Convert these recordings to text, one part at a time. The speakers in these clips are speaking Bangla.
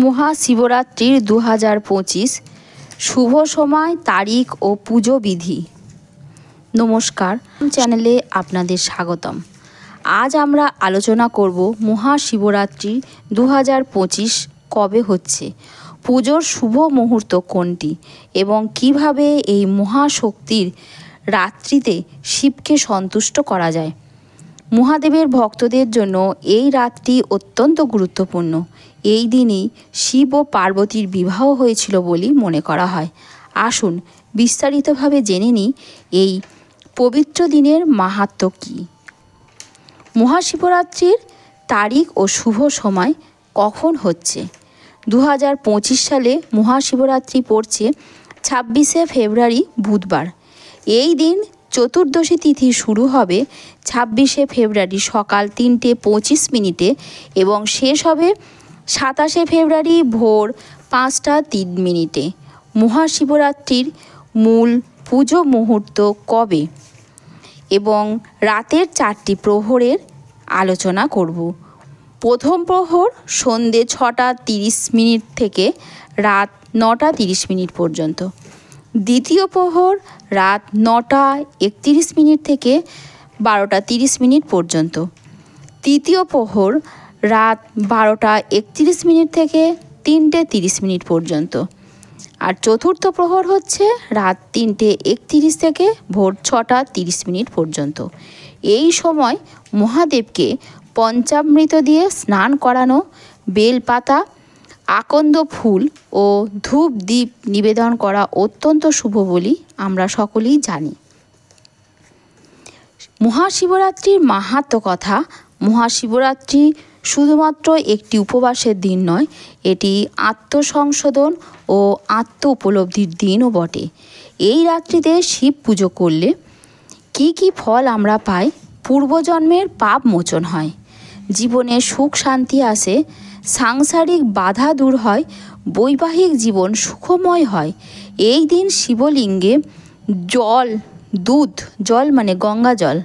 মহাশিবরাত্রির 2025 শুভ সময়, তারিখ ও পুজো বিধি। নমস্কার, চ্যানেলে আপনাদের স্বাগতম। আজ আমরা আলোচনা করব মহাশিবরাত্রি 2025 কবে হচ্ছে, পুজোর শুভ মুহূর্ত কোনটি এবং কিভাবে এই মহাশক্তির রাত্রিতে শিবকে সন্তুষ্ট করা যায়। মহাদেবের ভক্তদের জন্য এই রাতটি অত্যন্ত গুরুত্বপূর্ণ। এই দিনই শিব ও পার্বতীর বিবাহ হয়েছিল বলে মনে করা হয়। আসুন বিস্তারিতভাবে জেনে নিই এই পবিত্র দিনের মাহাত্ম্য কী। মহাশিবরাত্রির তারিখ ও শুভ সময় কখন হচ্ছে। 2025 সালে মহাশিবরাত্রি পড়ছে 26শে ফেব্রুয়ারি বুধবার। এই দিন চতুর্দশী তিথি শুরু হবে 26শে ফেব্রুয়ারি সকাল 3:25 মিনিটে এবং শেষ হবে 27শে ফেব্রুয়ারি ভোর 5টা 3 মিনিটে। মহাশিবরাত্রির মূল পুজো মুহূর্ত কবে এবং রাতের 4টি প্রহরের আলোচনা করব। প্রথম প্রহর সন্ধে 6টা 30 মিনিট থেকে রাত 9টা 30 মিনিট পর্যন্ত। দ্বিতীয় প্রহর রাত 9টা 31 মিনিট থেকে 12টা 30 মিনিট পর্যন্ত। তৃতীয় প্রহর রাত 12টা 31 মিনিট থেকে 3টে 30 মিনিট পর্যন্ত। আর চতুর্থ প্রহর হচ্ছে রাত 3টে 31 থেকে ভোর 6টা 30 মিনিট পর্যন্ত। এই সময় মহাদেবকে পঞ্চামৃত দিয়ে স্নান করানো, বেলপাতা, আকন্দ ফুল ও ধূপ দ্বীপ নিবেদন করা অত্যন্ত শুভ বলে আমরা সকলেই জানি। মহাশিবরাত্রির মাহাত্ম্য কথা। মহাশিবরাত্রি শুধুমাত্র একটি উপবাসের দিন নয়, এটি আত্মসংশোধন ও আত্ম উপলব্ধির দিনও বটে। এই রাত্রিতে শিব পুজো করলে কি কি ফল আমরা পাই। পূর্বজন্মের পাপ মোচন হয়, জীবনে সুখ শান্তি আসে, সাংসারিক বাধা দূর হয়, বৈবাহিক জীবন সুখময় হয়। এই দিন শিবলিঙ্গে জল মানে গঙ্গা জল,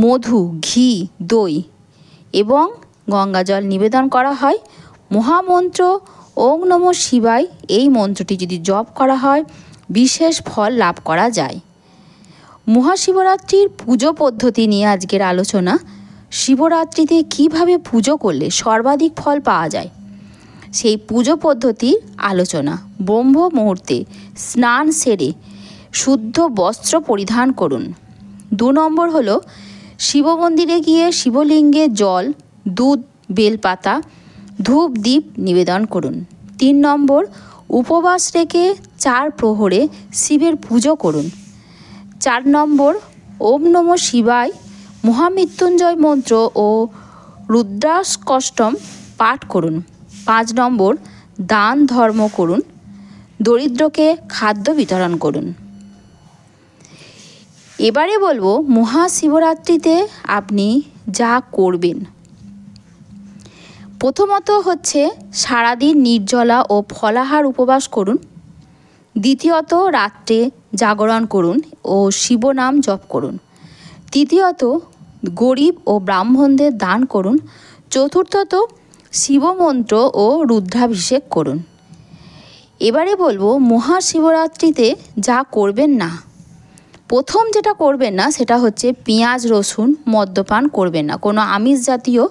মধু, ঘি, দই এবং গঙ্গা জল নিবেদন করা হয়। মহামন্ত্র ওং নমঃ শিবায়, এই মন্ত্রটি যদি জপ করা হয় বিশেষ ফল লাভ করা যায়। মহাশিবরাত্রির পুজো পদ্ধতি নিয়ে আজকের আলোচনা। শিবরাত্রিতে কিভাবে পুজো করলে সর্বাধিক ফল পাওয়া যায় সেই পুজো পদ্ধতির আলোচনা। ব্রহ্ম মুহূর্তে স্নান সেরে শুদ্ধ বস্ত্র পরিধান করুন। 2 নম্বর হলো শিব মন্দিরে গিয়ে শিবলিঙ্গে জল, দুধ, বেলপাতা, ধূপ দ্বীপ নিবেদন করুন। 3 নম্বর উপবাস রেখে 4 প্রহরে শিবের পুজো করুন। 4 নম্বর ওম নমঃ শিবায় মহামৃত্যুঞ্জয় মন্ত্র ও রুদ্রাষ্টকম পাঠ করুন। 5 নম্বর দান ধর্ম করুন, দরিদ্রকে খাদ্য বিতরণ করুন। এবারে বলবো মহাশিবরাত্রিতে আপনি যা করবেন। প্রথমত হচ্ছে সারাদিন নির্জলা ও ফলাহার উপবাস করুন। দ্বিতীয়ত রাত্রে জাগরণ করুন ও শিবনাম জপ করুন। তৃতীয়ত গরিব ও ব্রাহ্মণদের দান করুন। চতুর্থত শিবমন্ত্র ও রুদ্রাভিষেক করুন। এবারে বলবো মহাশিবরাত্রিতে যা করবেন না। প্রথম যেটা করবেন না সেটা হচ্ছে পেঁয়াজ রসুন, মদ্যপান করবেন না, কোনো আমিষ জাতীয়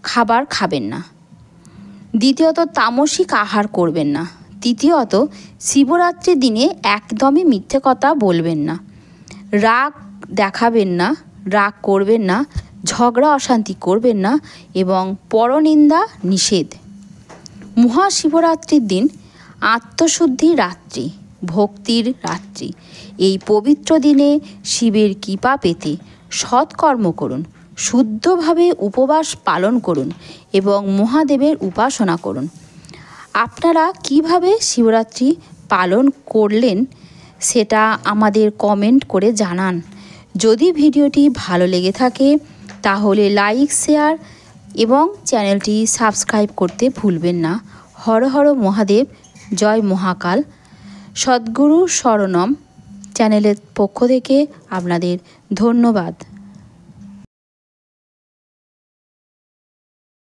খাবার খাবেন না। দ্বিতীয়ত তামসিক আহার করবেন না। তৃতীয়ত শিবরাত্রির দিনে একদমই মিথ্যে কথা বলবেন না, রাগ দেখাবেন না, রাগ করবেন না, ঝগড়া অশান্তি করবেন না এবং পরনিন্দা নিষেধ। মহাশিবরাত্রির দিন আত্মশুদ্ধির রাত্রি, ভক্তির রাত্রি। এই পবিত্র দিনে শিবের কৃপা পেতে সৎকর্ম করুন, শুদ্ধভাবে উপবাস পালন করুন এবং মহাদেবের উপাসনা করুন। আপনারা কিভাবে শিবরাত্রি পালন করলেন সেটা আমাদের কমেন্ট করে জানান। যদি ভিডিওটি ভালো লেগে থাকে তাহলে লাইক, শেয়ার এবং চ্যানেলটি সাবস্ক্রাইব করতে ভুলবেন না। হর হর মহাদেব, জয় মহাকাল। সদ্গুরু শরণম চ্যানেলের পক্ষ থেকে আপনাদের ধন্যবাদ।